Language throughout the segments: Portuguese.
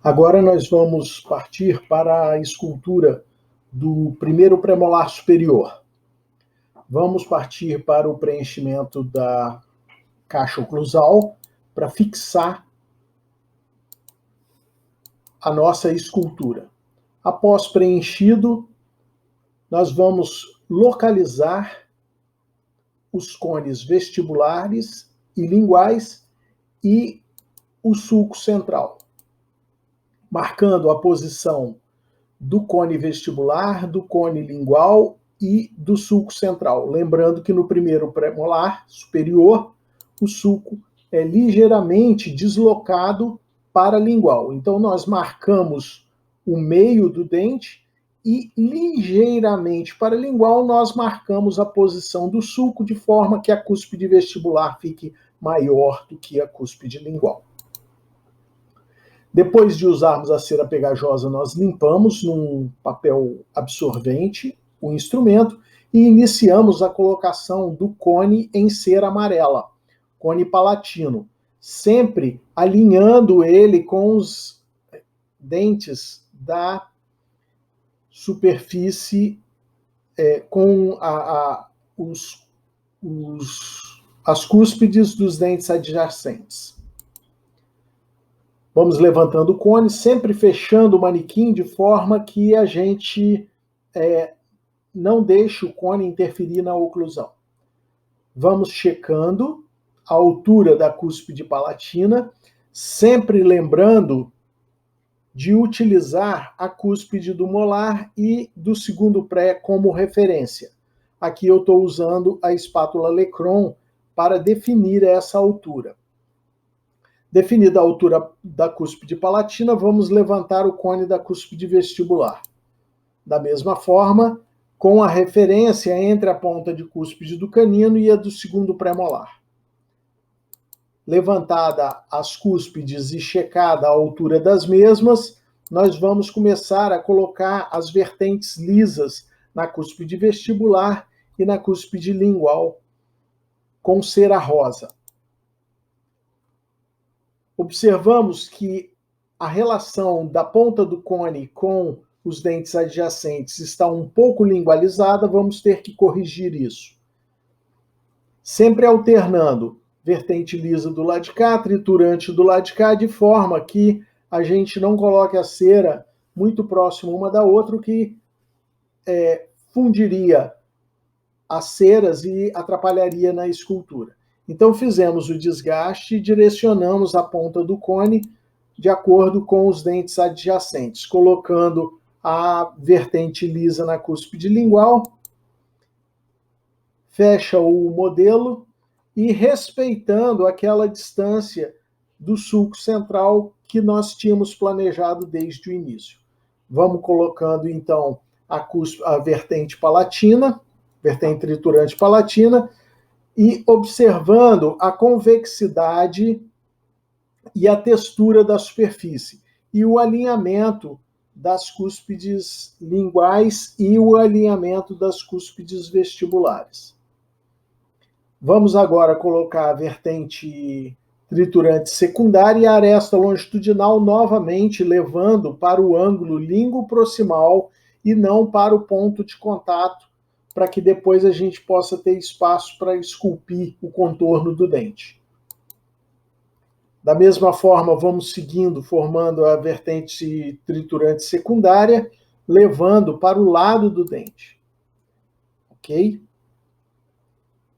Agora nós vamos partir para a escultura do primeiro premolar superior. Vamos partir para o preenchimento da caixa oclusal para fixar a nossa escultura. Após preenchido, nós vamos localizar os cones vestibulares e linguais e o sulco central, marcando a posição do cone vestibular, do cone lingual e do sulco central. Lembrando que no primeiro premolar superior, o sulco é ligeiramente deslocado para lingual. Então, nós marcamos o meio do dente e ligeiramente para lingual nós marcamos a posição do sulco de forma que a cúspide vestibular fique maior do que a cúspide lingual. Depois de usarmos a cera pegajosa, nós limpamos num papel absorvente o instrumento e iniciamos a colocação do cone em cera amarela, cone palatino, sempre alinhando ele com os dentes da superfície, com as cúspides dos dentes adjacentes. Vamos levantando o cone, sempre fechando o manequim de forma que a gente não deixe o cone interferir na oclusão. Vamos checando a altura da cúspide palatina, sempre lembrando de utilizar a cúspide do molar e do segundo pré como referência. Aqui eu estou usando a espátula Lecron para definir essa altura. Definida a altura da cúspide palatina, vamos levantar o cone da cúspide vestibular. Da mesma forma, com a referência entre a ponta de cúspide do canino e a do segundo pré-molar. Levantada as cúspides e checada a altura das mesmas, nós vamos começar a colocar as vertentes lisas na cúspide vestibular e na cúspide lingual com cera rosa. Observamos que a relação da ponta do cone com os dentes adjacentes está um pouco lingualizada, vamos ter que corrigir isso. Sempre alternando vertente lisa do lado de cá, triturante do lado de cá, de forma que a gente não coloque a cera muito próxima uma da outra, o que fundiria as ceras e atrapalharia na escultura. Então fizemos o desgaste e direcionamos a ponta do cone de acordo com os dentes adjacentes, colocando a vertente lisa na cúspide lingual, fecha o modelo e respeitando aquela distância do sulco central que nós tínhamos planejado desde o início. Vamos colocando, então, a vertente palatina, vertente triturante palatina, e observando a convexidade e a textura da superfície, e o alinhamento das cúspides linguais e o alinhamento das cúspides vestibulares. Vamos agora colocar a vertente triturante secundária e a aresta longitudinal novamente levando para o ângulo lingo-proximal e não para o ponto de contato, para que depois a gente possa ter espaço para esculpir o contorno do dente. Da mesma forma, vamos seguindo, formando a vertente triturante secundária, levando para o lado do dente. Ok?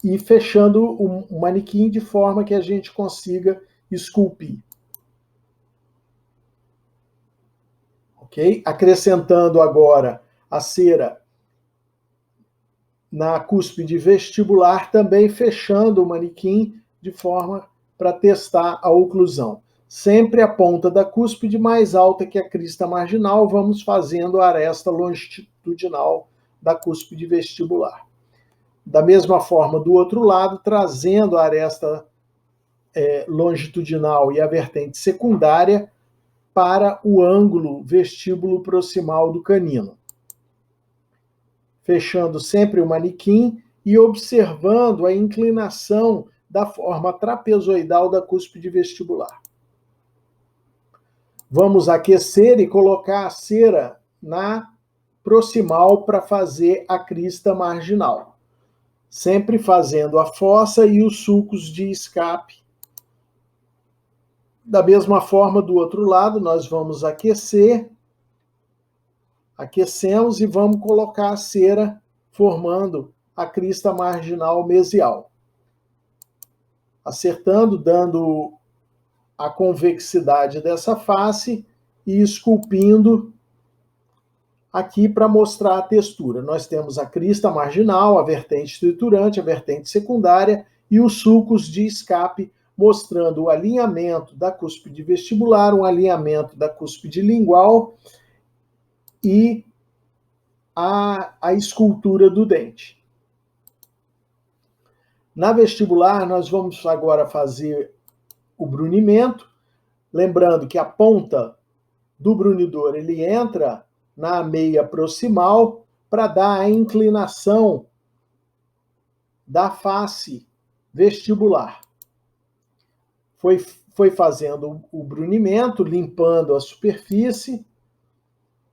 E fechando o manequim de forma que a gente consiga esculpir. Ok? Acrescentando agora a cera na cúspide vestibular, também fechando o manequim de forma para testar a oclusão. Sempre a ponta da cúspide mais alta que a crista marginal, vamos fazendo a aresta longitudinal da cúspide vestibular. Da mesma forma, do outro lado, trazendo a aresta longitudinal e a vertente secundária para o ângulo vestíbulo proximal do canino. Fechando sempre o manequim e observando a inclinação da forma trapezoidal da cúspide vestibular. Vamos aquecer e colocar a cera na proximal para fazer a crista marginal. Sempre fazendo a fossa e os sulcos de escape. Da mesma forma, do outro lado, nós vamos aquecer. Aquecemos e vamos colocar a cera formando a crista marginal mesial. Acertando, dando a convexidade dessa face e esculpindo aqui para mostrar a textura. Nós temos a crista marginal, a vertente triturante, a vertente secundária e os sulcos de escape, mostrando o alinhamento da cúspide vestibular, um alinhamento da cúspide lingual e a escultura do dente. Na vestibular, nós vamos agora fazer o brunimento, lembrando que a ponta do brunidor ele entra na meia proximal para dar a inclinação da face vestibular. Foi fazendo o brunimento, limpando a superfície,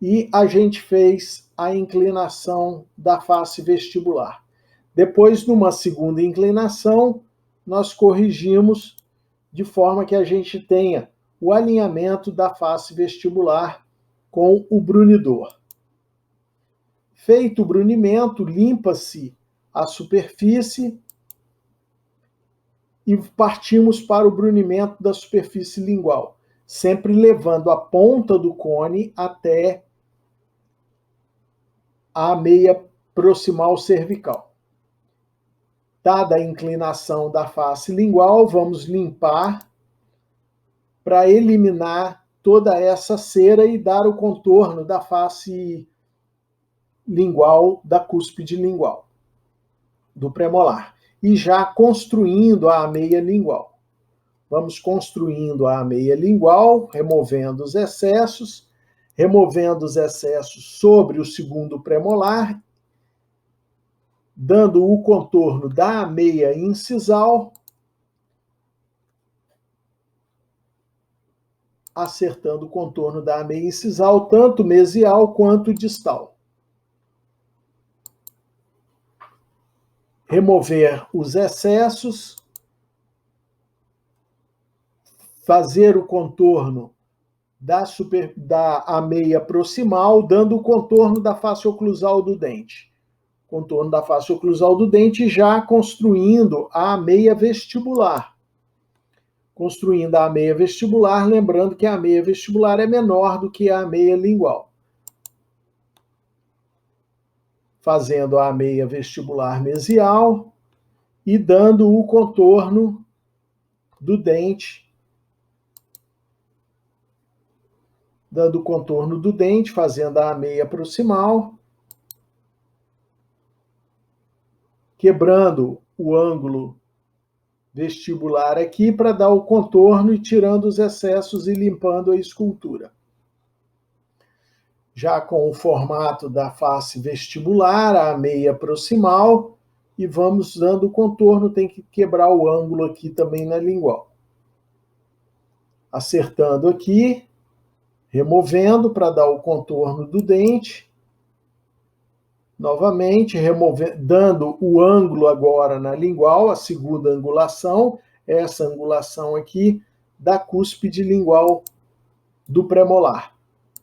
e a gente fez a inclinação da face vestibular. Depois, numa segunda inclinação, nós corrigimos de forma que a gente tenha o alinhamento da face vestibular com o brunidor. Feito o brunimento, limpa-se a superfície e partimos para o brunimento da superfície lingual, sempre levando a ponta do cone até a meia proximal cervical. Dada a inclinação da face lingual, vamos limpar para eliminar toda essa cera e dar o contorno da face lingual, da cúspide lingual, do premolar. E já construindo a meia lingual. Vamos construindo a meia lingual, removendo os excessos sobre o segundo premolar, dando o contorno da meia incisal, acertando o contorno da meia incisal, tanto mesial quanto distal. Remover os excessos, fazer o contorno da meia proximal, dando o contorno da face oclusal do dente. Contorno da face oclusal do dente, já construindo a meia vestibular. Construindo a meia vestibular, lembrando que a meia vestibular é menor do que a meia lingual. Fazendo a meia vestibular mesial e dando o contorno do dente. Dando o contorno do dente, fazendo a meia proximal. Quebrando o ângulo vestibular aqui para dar o contorno e tirando os excessos e limpando a escultura. Já com o formato da face vestibular, a meia proximal, e vamos dando o contorno, tem que quebrar o ângulo aqui também na lingual. Acertando aqui, removendo para dar o contorno do dente. Novamente, dando o ângulo agora na lingual, a segunda angulação, essa angulação aqui da cúspide lingual do premolar.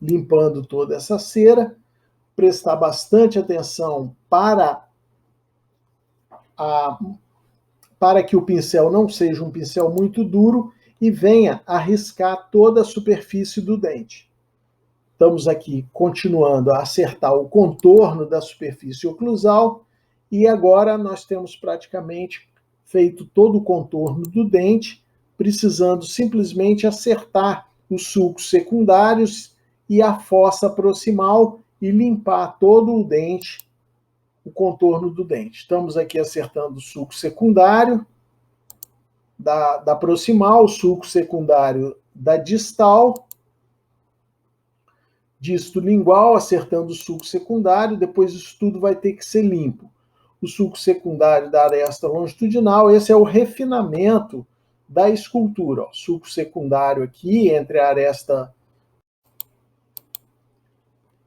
Limpando toda essa cera, prestar bastante atenção para que o pincel não seja um pincel muito duro e venha a riscar toda a superfície do dente. Estamos aqui continuando a acertar o contorno da superfície oclusal e agora nós temos praticamente feito todo o contorno do dente, precisando simplesmente acertar os sulcos secundários e a fossa proximal e limpar todo o dente, o contorno do dente. Estamos aqui acertando o sulco secundário da proximal, o sulco secundário da distal, disto lingual, acertando o sulco secundário, depois isso tudo vai ter que ser limpo. O sulco secundário da aresta longitudinal, esse é o refinamento da escultura. Ó, sulco secundário aqui, entre a aresta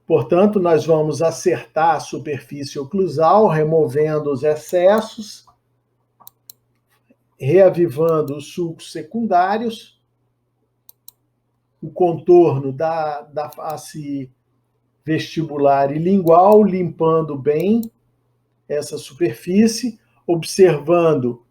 Portanto, nós vamos acertar a superfície oclusal, removendo os excessos, reavivando os sulcos secundários, o contorno da face vestibular e lingual, limpando bem essa superfície, observando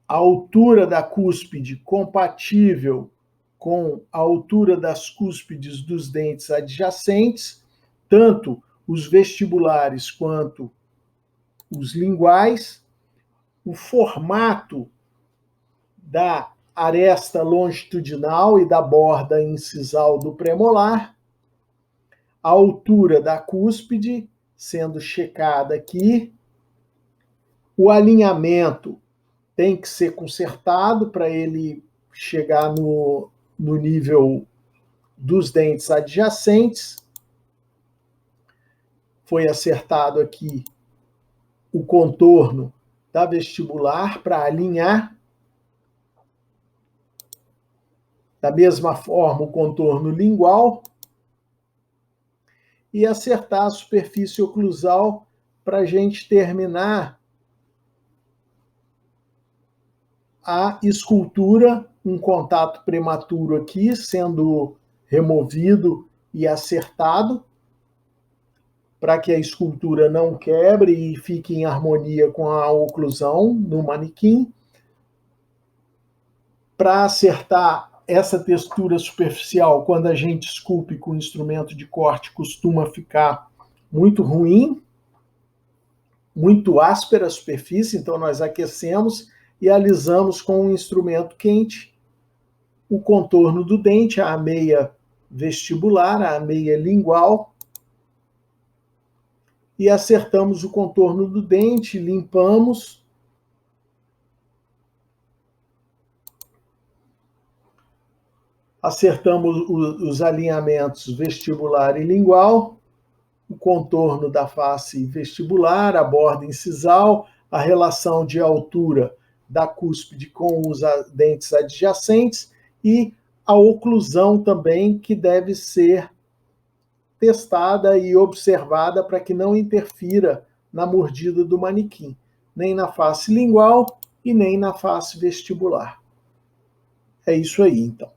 a altura da cúspide compatível com a altura das cúspides dos dentes adjacentes, tanto os vestibulares quanto os linguais, o formato da aresta longitudinal e da borda incisal do premolar, a altura da cúspide sendo checada aqui, o alinhamento tem que ser consertado para ele chegar no nível dos dentes adjacentes. Foi acertado aqui o contorno da vestibular para alinhar. Da mesma forma, o contorno lingual. E acertar a superfície oclusal para a gente terminar a escultura, um contato prematuro aqui, sendo removido e acertado, para que a escultura não quebre e fique em harmonia com a oclusão no manequim. Para acertar essa textura superficial, quando a gente esculpe com instrumento de corte, costuma ficar muito ruim, muito áspera a superfície, então nós aquecemos e alisamos com um instrumento quente o contorno do dente, a meia vestibular, a meia lingual, e acertamos o contorno do dente, limpamos. Acertamos os alinhamentos vestibular e lingual, o contorno da face vestibular, a borda incisal, a relação de altura da cúspide com os dentes adjacentes e a oclusão também, que deve ser testada e observada para que não interfira na mordida do manequim, nem na face lingual e nem na face vestibular. É isso aí, então.